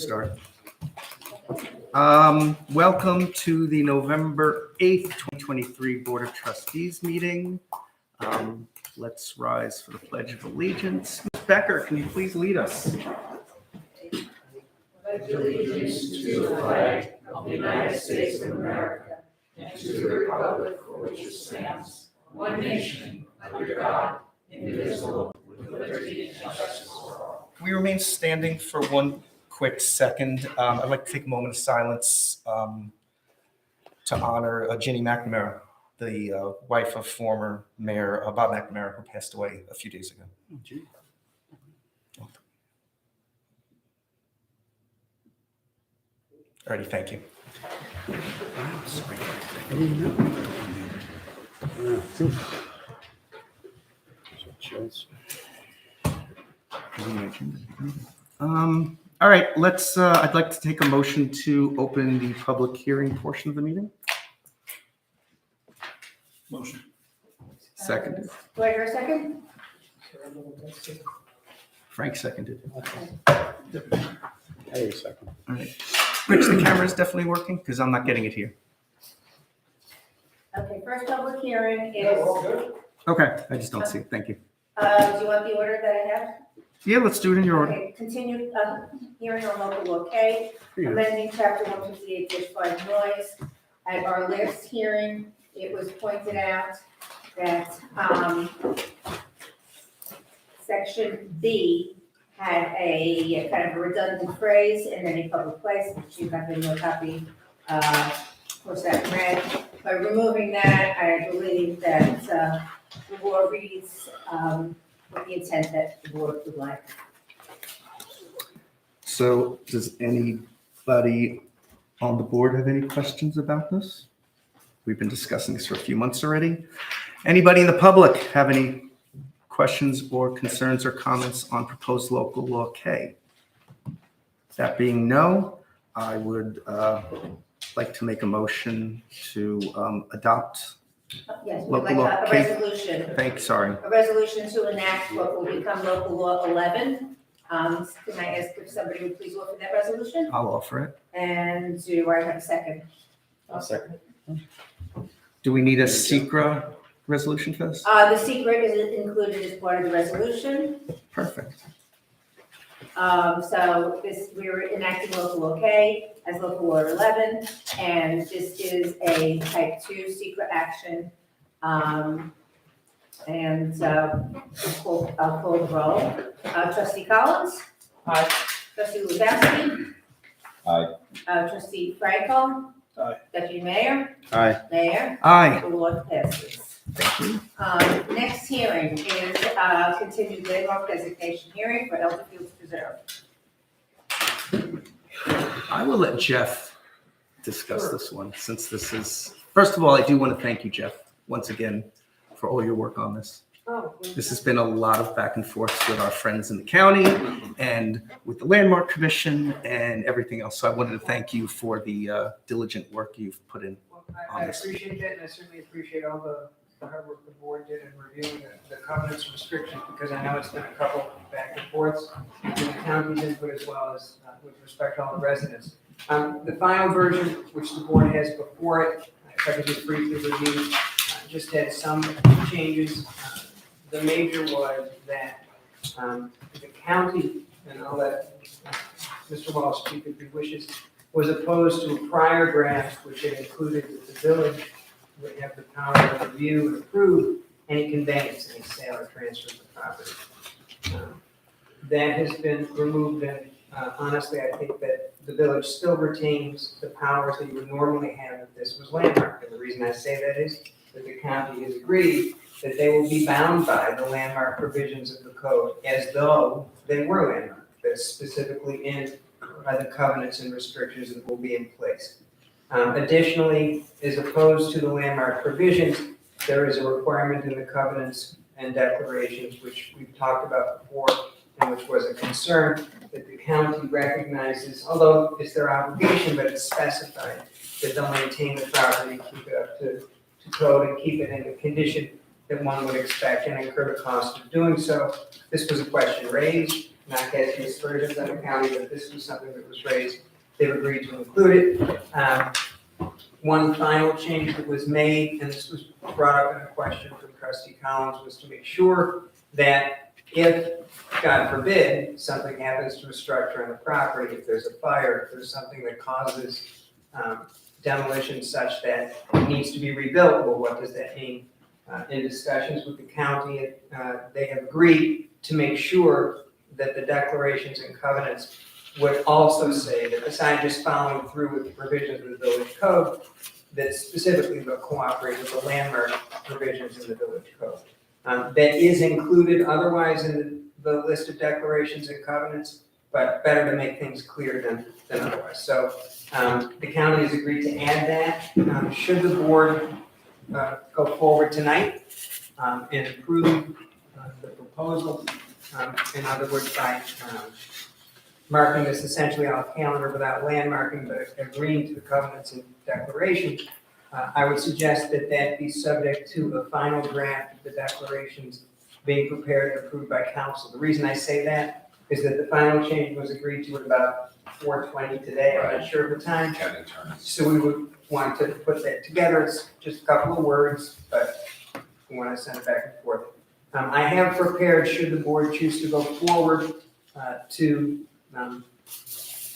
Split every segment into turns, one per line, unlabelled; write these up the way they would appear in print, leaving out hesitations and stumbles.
Start. Welcome to the November 8th, 2023 Board of Trustees meeting. Let's rise for the Pledge of Allegiance. Ms. Becker, can you please lead us?
Pledge allegiance to the flag of the United States of America and to the republic for which it stands, one nation, under God, indivisible, with liberty and justice for all.
We remain standing for one quick second. I'd like to take a moment of silence to honor Ginny McNamara, the wife of former Mayor Bob McNamara, who passed away a few days ago. Alrighty, thank you. All right, I'd like to take a motion to open the public hearing portion of the meeting.
Motion.
Seconded.
Do I hear a second?
Frank seconded.
Hey, second.
All right. Rich, the camera is definitely working because I'm not getting it here.
Okay, first public hearing is,
Okay, I just don't see it. Thank you.
do you want the order that I have?
Yeah, let's do it in your order.
Okay, continued hearing on local law K, amending chapter 158-5 noise. At our last hearing, it was pointed out that section B had a kind of a redundant phrase in any public place, which you have in your copy, of course, that read. By removing that, I believe that the law reads with the intent that the board would like.
So does anybody on the board have any questions about this? We've been discussing this for a few months already. Anybody in the public have any questions or concerns or comments on proposed local law K? That being no, I would like to make a motion to adopt.
Yes, we'd
Local
like
law
a
K.
resolution,
Sorry.
a resolution to enact what will become local law 11. Can I ask if somebody would please offer that resolution?
I'll offer it.
And do I have a second?
I'll second.
Do we need a secret resolution for this?
The secret is included as part of the resolution.
Perfect.
So we're enacting local law K as local law 11, and this is a type 2 secret action. And I'll call the roll. Trustee Collins?
Aye.
Trustee Lubowski?
Aye.
Trustee Franco?
Aye.
Deputy Mayor?
Aye.
Mayor?
Aye.
The law passes.
Thank you.
Next hearing is continued landmark designation hearing for Elder Fields Preserve.
I will let Jeff discuss this one since this is, first of all, I do want to thank you, Jeff, once again, for all your work on this. This has been a lot of back and forth with our friends in the county and with the Landmark Commission and everything else. So I wanted to thank you for the diligent work you've put in.
I appreciate that, and I certainly appreciate all the hard work the board did in reviewing the covenants and restrictions, because I know it's been a couple back and forths between the county's input as well as with respect to all the residents. The final version, which the board has before it, if I could just briefly review, just had some changes. The major was that the county, and I'll let Mr. Walsh speak if he wishes, was opposed to a prior draft which had included that the village would have the power to review and approve any conveyance, any sale or transfer of the property. That has been removed, and honestly, I think that the village still retains the powers that you would normally have if this was landmark. And the reason I say that is that the county has agreed that they will be bound by the landmark provisions of the code as though they were landmark, that's specifically in the covenants and restrictions that will be in place. Additionally, as opposed to the landmark provisions, there is a requirement in the covenants and declarations, which we've talked about before, and which was a concern, that the county recognizes, although it's their obligation, but it's specified that they'll maintain the property, keep it up to code, and keep it in the condition that one would expect and incur the cost of doing so. This was a question raised. not casting aspersions on the county, but this was something that was raised. They've agreed to include it. One final change that was made, and this was brought up in a question from Trustee Collins, was to make sure that if, God forbid, something happens to a structure on the property, if there's a fire, if there's something that causes demolition such that it needs to be rebuilt, well, what does that mean? In discussions with the county, they have agreed to make sure that the declarations and covenants would also say that besides just following through with the provisions of the village code, that specifically will cooperate with the landmark provisions in the village code. That is included otherwise in the list of declarations and covenants, but better to make things clear than otherwise. So the county has agreed to add that. Should the board go forward tonight and approve the proposal, in other words, by marking this essentially off calendar without landmarking, but agreeing to the covenants and declarations, I would suggest that that be subject to a final draft of the declarations being prepared and approved by council. The reason I say that is that the final change was agreed to at about 4:20 today. I'm not sure of the time. So we would want to put that together. It's just a couple of words, but we want to send it back and forth. I have prepared, should the board choose to go forward, to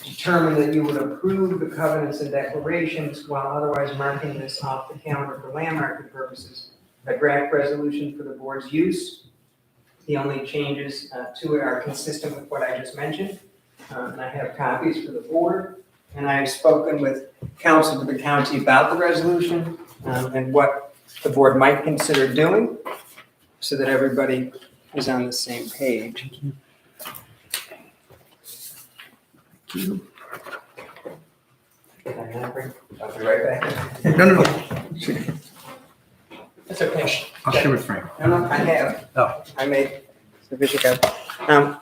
determine that you would approve the covenants and declarations while otherwise marking this off the calendar for landmarking purposes, a draft resolution for the board's use. The only changes to it are consistent with what I just mentioned. And I have copies for the board. And I have spoken with counsel to the county about the resolution and what the board might consider doing so that everybody is on the same page. I'll be right back.
No.
That's okay.
I'll share with Frank.
No, I have.
Oh.
I made sufficient copy.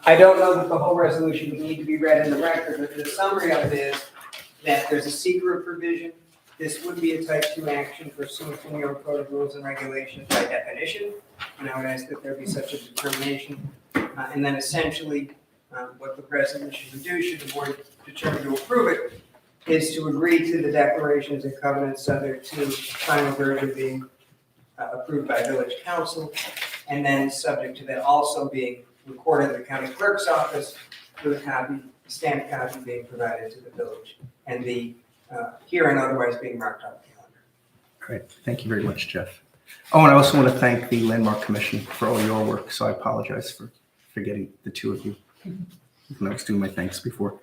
I don't know that the whole resolution would need to be read in the record, but the summary of it is that there's a secret provision. This would be a type 2 action pursuant to New York Code of Rules and Regulations by definition. And I would ask that there be such a determination. And then essentially, what the resolution would do, should the board determine to approve it, is to agree to the declarations and covenants subject to final version being approved by village council, and then subject to that also being recorded in the county clerk's office with a copy, stamped copy being provided to the village, and the hearing otherwise being marked on the calendar.
Great. Thank you very much, Jeff. Oh, and I also want to thank the Landmark Commission for all your work. So I apologize for forgetting the two of you when I was doing my thanks before.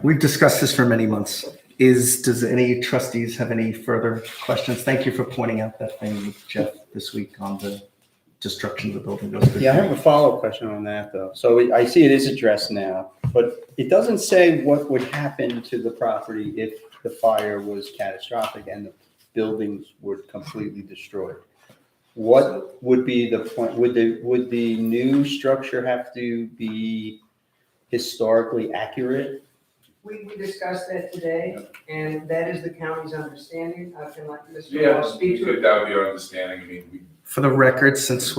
We've discussed this for many months. Does any trustees have any further questions? Thank you for pointing out that thing with Jeff this week on the destruction of the building.
Yeah, I have a follow-up question on that, though. So I see it is addressed now, but it doesn't say what would happen to the property if the fire was catastrophic and the buildings were completely destroyed. What would be the point? Would the new structure have to be historically accurate?
We discussed that today, and that is the county's understanding. I can let Mr.
Yeah,
Wall speak to it.
that would be our understanding. I mean,
For the record, since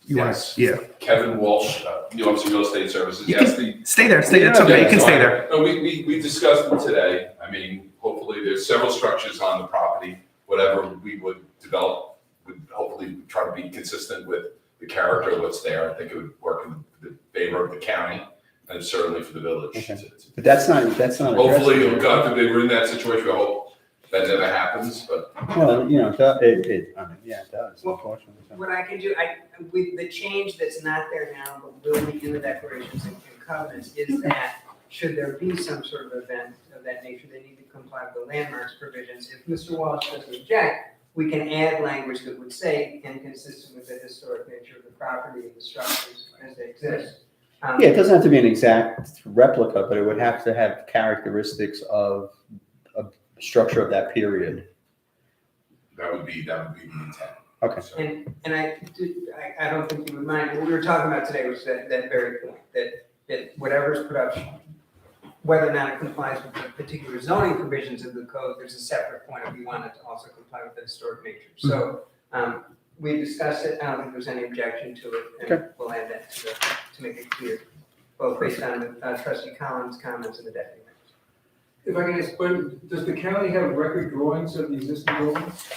Yes.
yeah.
Kevin Walsh, New Hampshire Real Estate Services.
You
Yes,
Stay there. It's okay. You can stay there.
No, we discussed them today. I mean, hopefully there's several structures on the property. Whatever we would develop would hopefully try to be consistent with the character of what's there. I think it would work in the favor of the county and certainly for the village.
Okay. But that's not
Hopefully,
addressed.
God forbid we're in that situation. I hope that never happens, but
Well, you know, it does,
Well,
unfortunately.
What I can do, with the change that's not there now, but will be in the declarations and covenants, is that should there be some sort of event of that nature, they need to comply with the landmarks provisions. If Mr. Walsh doesn't object, we can add language that would say, inconsistent with the historic nature of the property and the structures as they exist.
Yeah, it doesn't have to be an exact replica, but it would have to have characteristics of a structure of that period.
that would be the intent.
Okay.
So-
And I don't think you would mind, what we were talking about today was that very point, that whatever's put up, whether or not it complies with the particular zoning provisions of the code, there's a separate point, and we wanted to also comply with the historic nature. So, we discussed it, I don't think there's any objection to it, and
Okay.
we'll add that to make it clear. both based on trustee Collins' comments and the deputy mayor's.
If I can ask, but does the county have record drawings of the existing buildings?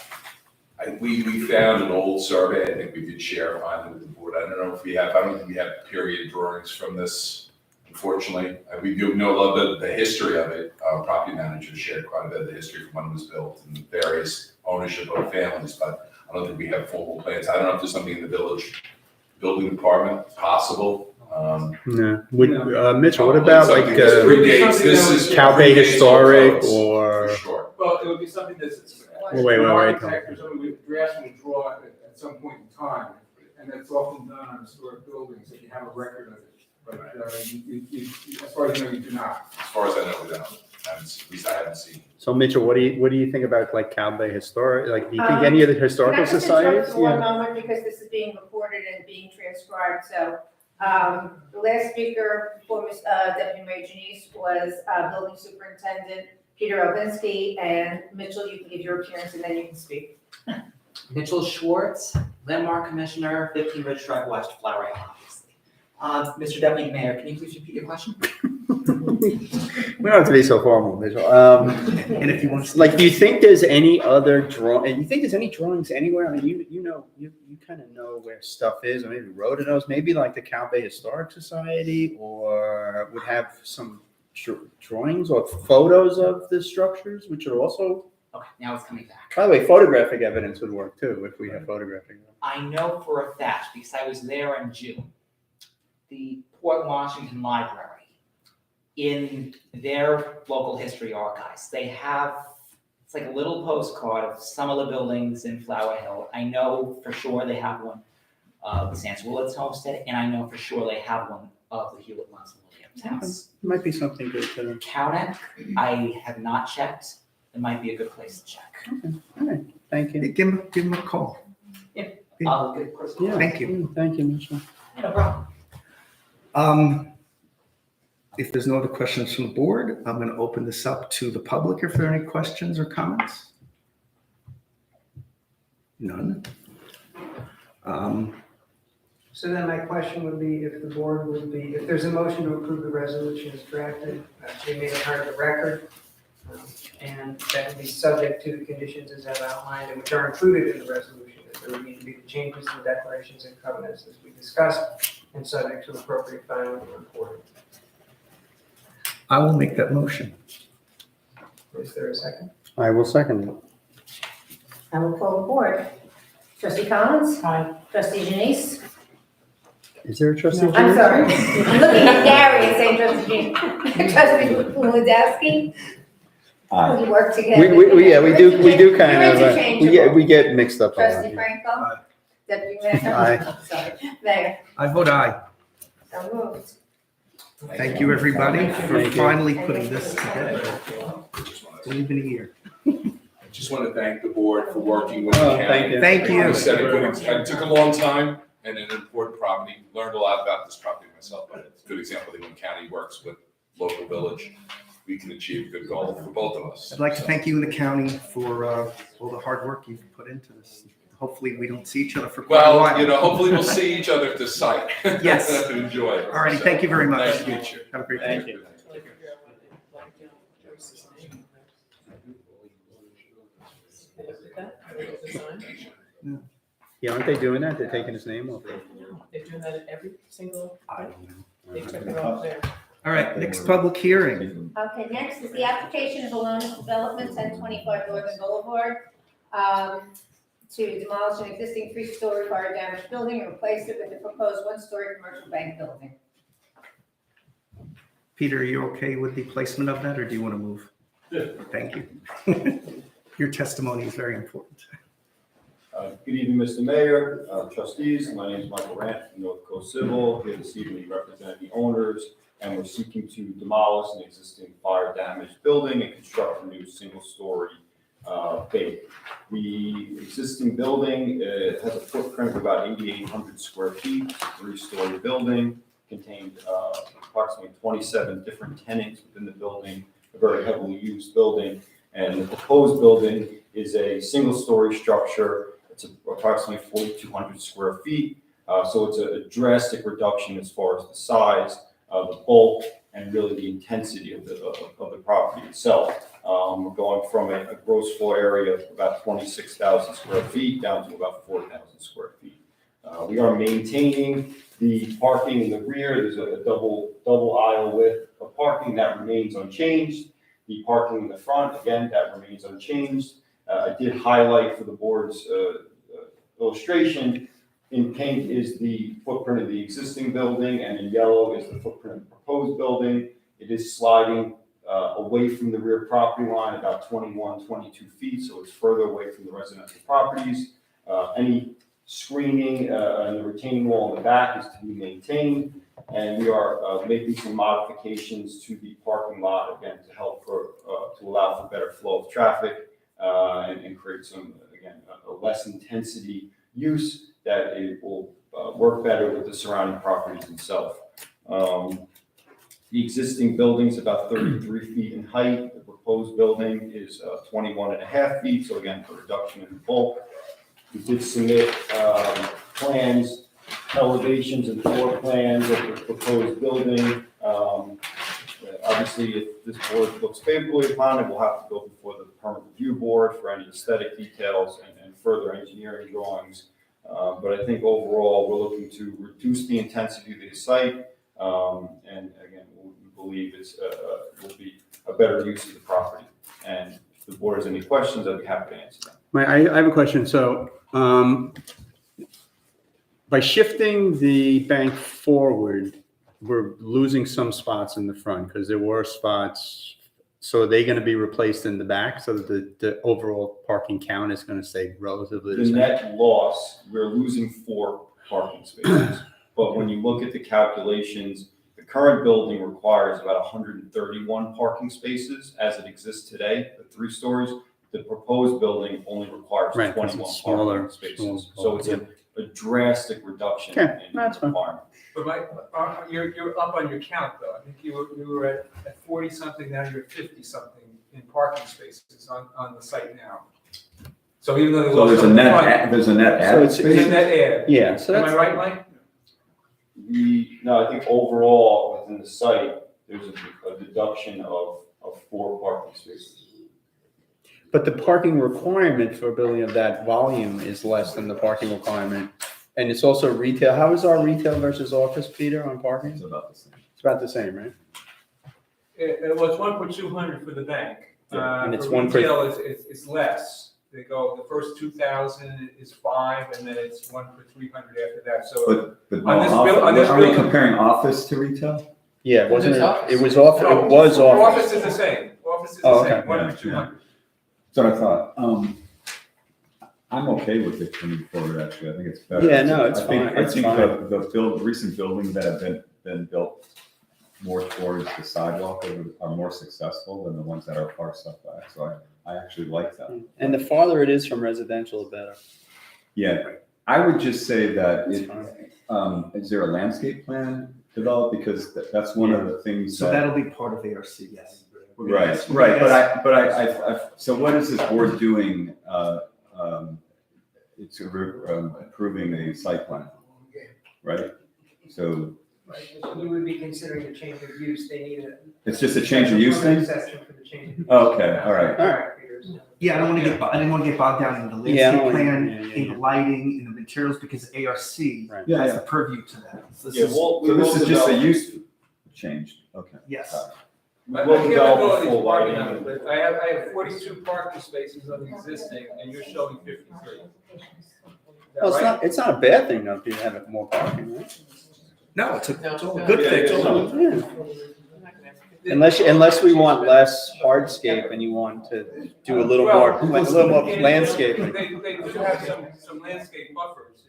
We found an old survey, I think we did share finally with the board, I don't know if we have, I don't think we have period drawings from this, unfortunately. We do know a little bit of the history of it, property managers shared quite a bit of the history from when it was built and various ownership of families, but I don't think we have formal plans. I don't know if there's something in the village building department, possible.
No. Mitchell, what about like
Something that predates- this is
Cow Bay
predates
Historic
our codes,
or?
For sure.
Well, it would be something that's.
Wait.
An architect or somebody with drafts will draw it at some point in time, and that's often done on historic buildings, if you have a record of it. But, as far as you know, you do not.
As far as I know, we don't. At least I haven't seen.
So Mitchell, what do you think about like Cow Bay Historic? Like, do you think any of the historical
Can I just
societies?
interrupt for one moment, because this is being recorded and being transcribed, so, the last speaker before Deputy Mayor Janice was, Building Superintendent Peter Ovinsky, and Mitchell, you can give your appearance and then you can speak.
Mitchell Schwartz, Landmark Commissioner, 15 Ridge Drive West, Flower Hill, obviously. Mr. Deputy Mayor, can you please repeat your question?
We don't have to be so formal, Mitchell.
And if you want to.
Like, do you think there's any other you think there's any drawings anywhere? I mean, you kind of know where stuff is, or maybe Rhoda knows, maybe like the Cow Bay Historic Society, or would have some drawings or photos of the structures, which are also,
Okay, now it's coming back.
by the way, photographic evidence would work too, if we have photographic.
I know for a fact, because I was there in June, the Port Washington Library, in their local history archives, they have, it's like a little postcard of some of the buildings in Flower Hill. I know for sure they have one of the Sans Willet's homestead, and I know for sure they have one of the Hewitt Munson Williams house.
Might be something good to.
Count it, I have not checked, it might be a good place to check.
All right, thank you.
Give him a call.
I'll get a person.
Yeah,
Thank you.
Thank you, Mitchell.
No problem.
If there's no other questions from the board, I'm going to open this up to the public if there are any questions or comments. None.
So then my question would be, if the board would be, if there's a motion to approve the resolution as drafted, be made a part of the record, and that would be subject to the conditions as I've outlined, and which are included in the resolution, that there would need to be the changes in the declarations and covenants as we discussed, and subject to appropriate filing and reporting.
I will make that motion.
Is there a second?
I will second it.
I will call the board. Trustee Collins?
Aye.
Trustee Janice?
Is there a trustee?
I'm
Janice?
sorry, I'm looking at Gary and saying Trustee Janice. Trustee Lewandowski?
Aye.
We work together.
We do kind
You're
of,
interchangeable.
we get mixed up. a lot,
Trustee
yeah.
Franco?
Aye.
Deputy Mayor?
Aye.
Sorry, Mayor?
I vote aye.
So moved.
Thank you, everybody, for
Thank you.
finally putting this together. It's only been a year.
I just want to thank the board for working with the
Oh,
county.
thank you.
Thank you.
Like I said, it took a long time and an important property. Learned a lot about this property myself, but it's a good example that when county works with local village, we can achieve a good goal for both of us.
I'd like to thank you and the county for all the hard work you've put into this. Hopefully, we don't see each other for quite a
Well,
while.
hopefully we'll see each other at the site.
Yes.
Enjoy it.
All righty, thank you very much.
Nice to meet you.
Have a great day.
Thank you. Yeah, aren't they doing that? They're taking his name off.
They're doing that at every single,
I don't know.
they took it off there.
All right, next public hearing.
Okay, next is the application of Alonen's Development, 1025 Northern Boulevard, to demolish an existing three-story fire damaged building and replace it with a proposed one-story commercial bank building.
Peter, are you okay with the placement of that, or do you want to move? Thank you. Your testimony is very important.
Good evening, Mr. Mayor, trustees. My name is Michael Rant from North Coast Civil. Here this evening representing the owners, and we're seeking to demolish an existing fire damaged building and construct a new single-story bank. The existing building has a footprint of about 8,800 square feet, three-story building, contained approximately 27 different tenants within the building, a very heavily used building. And the proposed building is a single-story structure. It's approximately 4,200 square feet. So it's a drastic reduction as far as the size. the bulk and really the intensity of the property itself. We're going from a gross floor area of about 26,000 square feet down to about 4,000 square feet. We are maintaining the parking in the rear. There's a double aisle width of parking that remains unchanged. The parking in the front, again, that remains unchanged. I did highlight for the board's illustration, in pink is the footprint of the existing building, and in yellow is the footprint of the proposed building. It is sliding away from the rear property line about 21, 22 feet, so it's further away from the residential properties. Any screening and the retaining wall in the back is to be maintained, and we are making some modifications to the parking lot, again, to help to allow for better flow of traffic and create some, again, a less intensity use that it will work better with the surrounding properties themselves. The existing building is about 33 feet in height. The proposed building is 21.5 feet, so again, a reduction in bulk. We did submit plans, elevations and floor plans of the proposed building. Obviously, if this board looks favorably upon it, we'll have to go before the permit review board for any aesthetic details and further engineering drawings. But I think overall, we're looking to reduce the intensity of the site, and again, we believe will be a better use of the property. And if the board has any questions, I'd be happy to answer them.
I have a question. So, by shifting the bank forward, we're losing some spots in the front because there were spots. So are they going to be replaced in the back so that the overall parking count is going to stay relatively the
The
same?
net loss, we're losing 4 parking spaces. But when you look at the calculations, the current building requires about 131 parking spaces as it exists today, the 3 stories. The proposed building only requires
Right, 'cause
21
it's smaller,
parking spaces.
smaller,
So it's a drastic reduction
Okay,
in
that's fine.
requirement.
But you're up on your count though. I think you were at 40 something, now you're at 50 something in parking spaces on the site now. So even though.
So there's a net, there's a net
So
added
it's-
There's a
space?
net add.
Yeah, so
Am I
that's,
right, Mike?
No, I think overall within the site, there's a deduction of 4 parking spaces.
but the parking requirement for a building of that volume is less than the parking requirement. And it's also retail. How is our retail versus office, Peter, on parking?
It's about the same.
It's about the same, right?
It was 1 for 200 for the bank.
And it's
For
1 for-
retail, it's less. They go, the first 2,000 is 5, and then it's 1 for 300 after that, so.
But
On this bill- on this
are we
building-
comparing office to retail?
Yeah, wasn't
It's
it?
office.
It was off.
No,
It was office.
Office is the same. Office is
Oh,
the same,
okay.
1
Yeah,
for 200.
That's what I thought. I'm okay with it coming forward, actually. I think it's better.
Yeah, no, it's
I think-
fine. It's
I
fine.
think the recent buildings that have been built more towards the sidewalk are more successful than the ones that are far setback. So I actually like that.
And the farther it is from residential, the better.
Yeah, I would just say that
That's
is there a landscape plan developed? Because that's one of the things
So
that.
that'll be part of ARC, yes.
Right, right, but I, so what is this board doing, it's approving a site plan, right? So
We would be considering a change of use, they need a.
it's just a change of use thing?
Assessment for the change of use.
Oh, okay, all right.
Yeah, I didn't want to get bogged down in the
Yeah, I
landscape
don't-
plan,
yeah,
in the lighting, in the materials, because ARC
Right.
Yeah,
has
yeah.
the purview to that. So this
Yeah,
is-
So this is just a use change, okay.
Yes.
I
We'll
can't
develop
recall
a
these
full
parking
lighting.
numbers, but I have 42 parking spaces on the existing, and you're showing 53. Is that
Well,
right?
it's not a bad thing though, if you have more parking, right?
No, it's a
No, it's not.
good
Yeah,
thing.
it's
Yeah.
We're not gonna have
Unless we want less hardscape and you want to do a little more
And
landscaping.
They do have some landscape buffers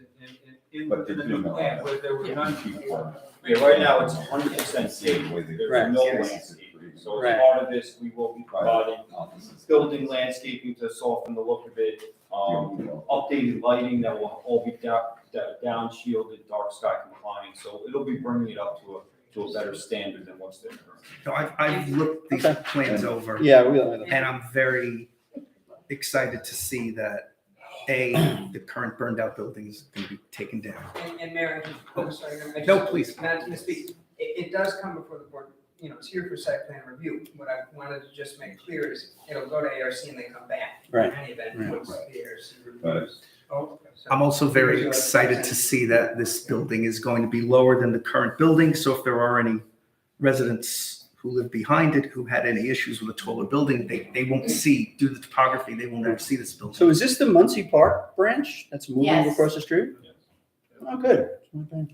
in
But
the
they're
new
doing
plan, where there were none before.
Yeah, right now it's 100% safe.
Right.
There's no landscaping. So
Right.
as part of this, we will be providing building landscaping to soften the look of it, updated lighting that will all be down shielded, dark sky compliant. So it'll be bringing it up to a better standard than what's there currently.
No, I've looked these
Okay.
plans over,
Yeah, we are.
and I'm very excited to see that, the current burned out building is going to be taken down.
And Mayor, I'm sorry.
No, please.
Not to speak, it does come before the board, it's here for site plan review. What I wanted to just make clear is it'll go to ARC and then come back.
Right.
In any event,
Right.
once the ARC
Right.
reviews. Oh, so-
I'm also very excited to see that this building is going to be lower than the current building. So if there are any residents who live behind it who had any issues with a taller building, they won't see, due to the topography, they will never see this building.
So is this the Muncie Park branch that's moving
Yes.
across the street?
Yes.
Oh, good.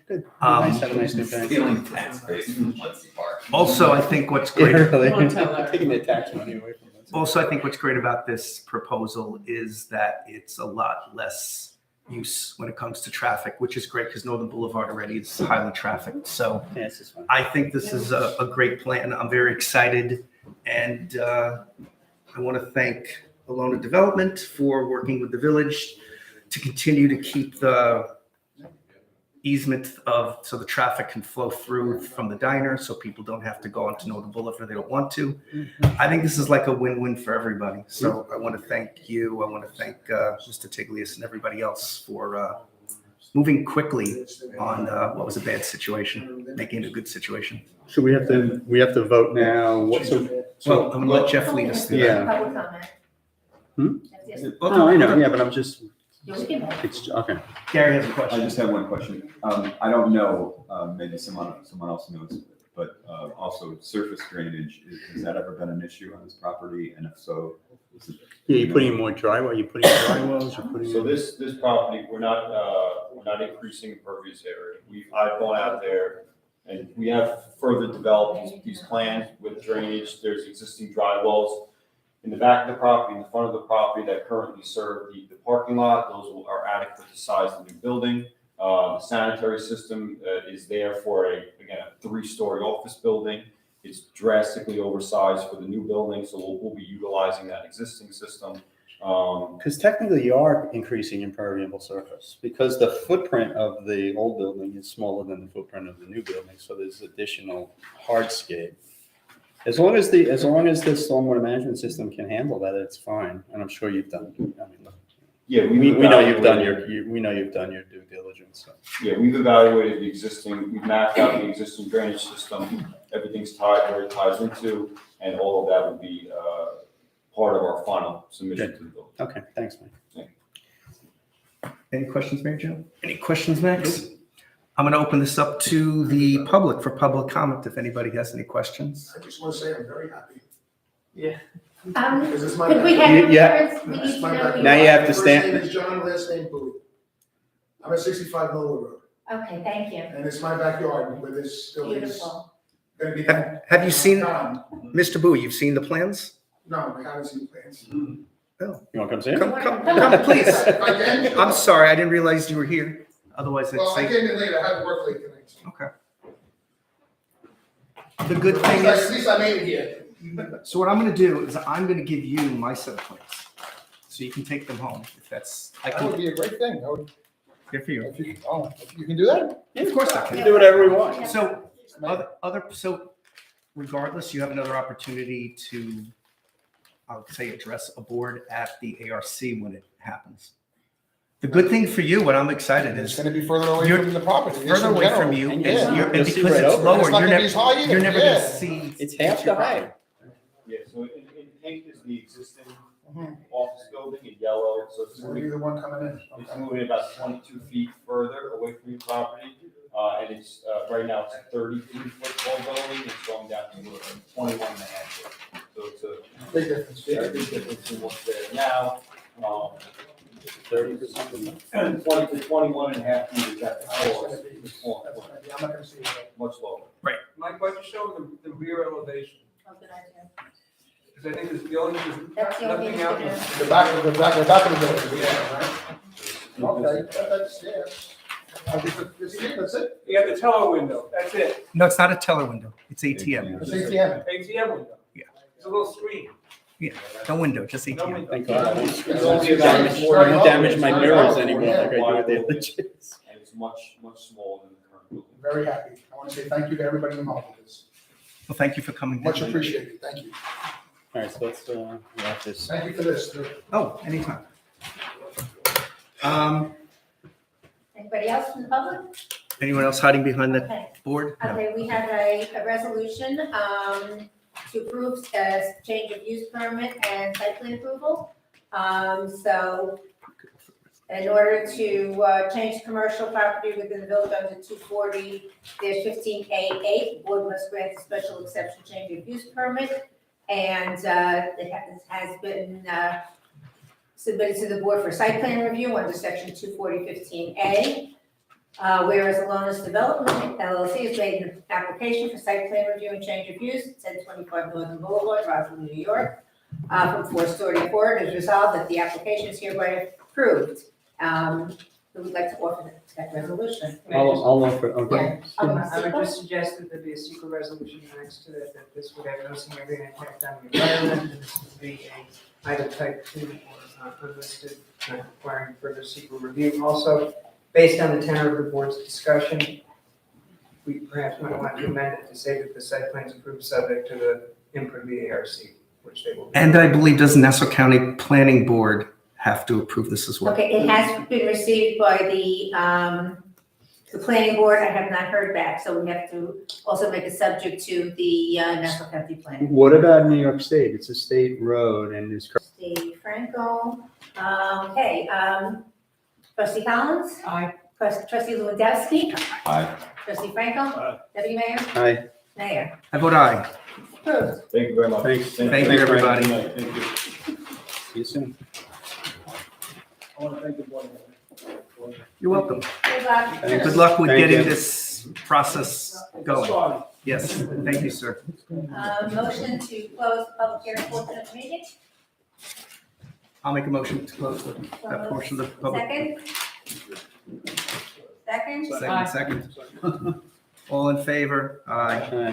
Good. Nice, have a nice new bank.
Stealing tax base from Muncie Park.
Also, I think what's
Yeah,
great,
really.
Won't tell her.
Taking their tax money away from us.
also, I think what's great about this proposal is that it's a lot less use when it comes to traffic, which is great because Northern Boulevard already is highly trafficked. So
Yeah, this is fun.
I think this is a great plan. I'm very excited. And I want to thank Alona Development for working with the village to continue to keep the easement so the traffic can flow through from the diner so people don't have to go onto Northern Boulevard if they don't want to. I think this is like a win-win for everybody. So I want to thank you. I want to thank Mr. Tiglius and everybody else for moving quickly on what was a bad situation, making it a good situation.
So we have to vote now. What's the?
Well, I'm gonna let Jeff lead us through that.
Yeah.
Public comment.
Hmm?
That's it.
No, I know, yeah, but I'm just,
Yeah, we can vote.
it's, okay.
Gary has a
I
question.
just have one question. I don't know, maybe someone else knows, but also surface drainage, has that ever been an issue on this property? And if so, is it?
Yeah, you're putting in more drywall, you're putting in dry wells, you're putting
So
in.
this property, we're not increasing impervious area. I've gone out there and we have further developed these plans with drainage. There's existing dry wells in the back of the property, in the front of the property that currently serve the parking lot. Those are adequate to size the new building. The sanitary system is there for a 3-story office building. It's drastically oversized for the new building, so we'll be utilizing that existing system.
Because technically you are increasing impermeable surface, because the footprint of the old building is smaller than the footprint of the new building, so there's additional hardscape. As long as the stormwater management system can handle that, it's fine, and I'm sure you've done,
Yeah,
we know you've done your due diligence, so.
Yeah, we've evaluated the existing, we've mapped out the existing drainage system. Everything's tied where it ties into, and all of that would be part of our final submission to the building.
Okay, thanks, Mike.
Any questions, Mary Jo? Any questions, Max? I'm going to open this up to the public for public comment if anybody has any questions.
I just want to say I'm very happy.
Yeah.
Because it's my
Could we
backyard.
have your
Yeah.
parents? We need
It's
to
my
know.
backyard.
Now you have to
First
stand-
name is John, last name Bowie. I'm at 65 Millwood Road,
Okay, thank you.
and it's my backyard where this still is
Beautiful.
going to be.
Have you seen,
Tom,
Mr. Boo, you've seen the plans?
no, I haven't seen the plans.
You want to come see it?
Come, please.
If I can.
I'm sorry, I didn't realize you were here. Otherwise, I'd
Well, I
say,
came in late, I had to work late tonight. so.
okay. The good
At
thing
least
is,
at least I made it here.
so what I'm going to do is I'm going to give you my set of plans. So you can take them home if that's,
That would be a great thing. That would-
good for you.
If you can do that?
Yeah,
Of course I
We
can.
can do whatever we want.
So so regardless, you have another opportunity to, I would say, address a board at the ARC when it happens. The good thing for you, what I'm excited
It's
is
going to be further away
You're
from the property. just
further
in
away
general.
from you, and
Yeah.
and
You'll
because
see
it's
right over it.
lower,
It's not
you're
gonna be as high either.
never
Yeah.
gonna see.
It's half the height.
Yeah, so in pink is the existing
Mhm.
office building, in yellow, so it's
It's going to be the one coming in.
It's
Okay.
moving about 22 feet further away from your property, and it's, right now, it's a 33-foot tall building, it's going down to 21 and a half feet. So it's a
Big difference.
big difference in what's there now.
30%.
And 20 to 21 and a half feet is at the
It's
floor,
gonna be- I'm not going to see it.
much lower.
Mike, why don't you show the rear elevation?
Oh, good idea.
Because I think there's the only,
That's the only
nothing
thing
out.
to do.
The back of the building. Yeah, right? Okay, that's, yeah. That's it?
You got the teller window, that's it,
No, it's not a teller window. It's ATM.
It's ATM.
ATM window.
Yeah.
It's a little screen.
No window, just
No
ATM.
window.
Thank God. I won't
It's only a
damage my mirrors anymore like I do with the other chicks.
And it's much, much smaller than the current building.
Very happy. I want to say thank you to everybody involved with this.
Well, thank you for coming.
Much appreciated. Thank you.
All right, so let's wrap this.
Thank you for this.
Oh, anytime.
Anybody else from the public?
Anyone else hiding behind the
Okay.
board? No.
Okay, we have a resolution, to approve a change of use permit and site plan approval. So in order to, change commercial property within the village under 240-15A8, board must grant a special exception change of use permit. And, it has been, submitted to the board for site plan review under section 240-15A. Whereas Alonis Development LLC has made an application for site plan review and change of use at 1025 Northern Boulevard, Rockland, New York, from 4-story to 4. It is resolved that the application is hereby approved. Who would like to offer that resolution?
I'll offer, okay.
Yeah.
I would just suggest that there be a secret resolution next to it, that this would have no significant impact on the environment, and this would be a item type 2 or unlisted, not requiring further secret review. Also, based on the tenor of the board's discussion, we perhaps might want to amend it to say that the site plan is approved subject to the input of the ARC, which they will. do.
And I believe, does Nassau County Planning Board have to approve this as well?
Okay, it has been received by the planning board. I have not heard back, so we have to also make it subject to the Nassau County Planning.
What about New York State? It's a state road and is.
Steve Franco, okay, trustee Collins?
Aye.
Trustee Lewandowski?
Aye.
Trustee Franco? Deputy Mayor?
Aye.
Mayor?
I vote aye.
Approved.
Thank you very much.
Thanks.
Thank you, everybody.
Thank you.
See you soon.
I want to thank the board.
You're welcome.
Good luck.
Good luck with
Thank
getting
you.
this process going. Yes, thank you, sir.
Motion to close the public hearing portion of the meeting?
I'll make a motion to close that portion of the public.
Second? Second?
Second. All in favor? Aye.
Aye.